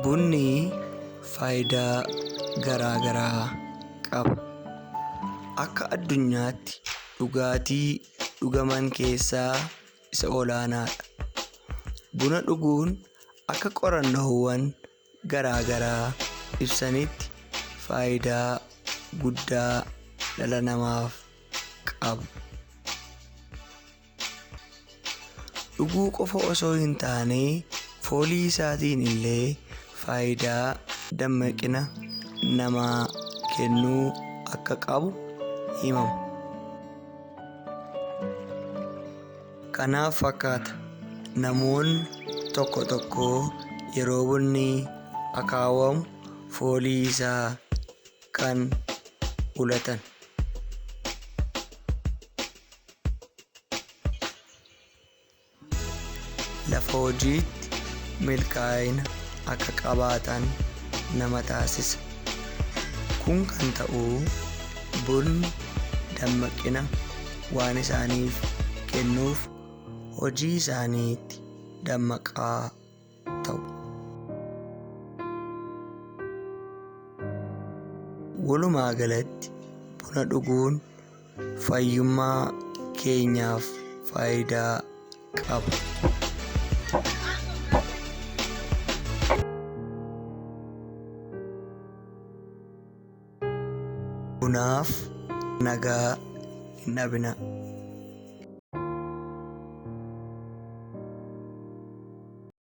Bunni faayidaa garaa garaa qaba. Akka addunyaatti dhugaatii dhugaman keessaa isa olaanaadha. Buna dhuguun akka qorannoowwan garaa garaa ibsanitti faayidaa guddaa dhala namaaf qaba. Dhuguu qofa osoo hin taane foolii isaatiin illee faayidaa dammaqina namaa kennuu akka qabu himama. Kanaaf fakkaata namoonni tokko tokko yeroo bunni akaawwamu foolii isaa kan ulatan. Lafa hojiitti milkaa'ina akka qabaatan nama taasisa. Kun kan ta'u bunni dammaqina waan isaaniif kennuuf hojii isaaniitti dammaqaa ta'u. Walumaa galatti buna dhuguun fayyummaa keenyaaf faayidaa qaba. Bunaaf nagaa hin dhabinaa.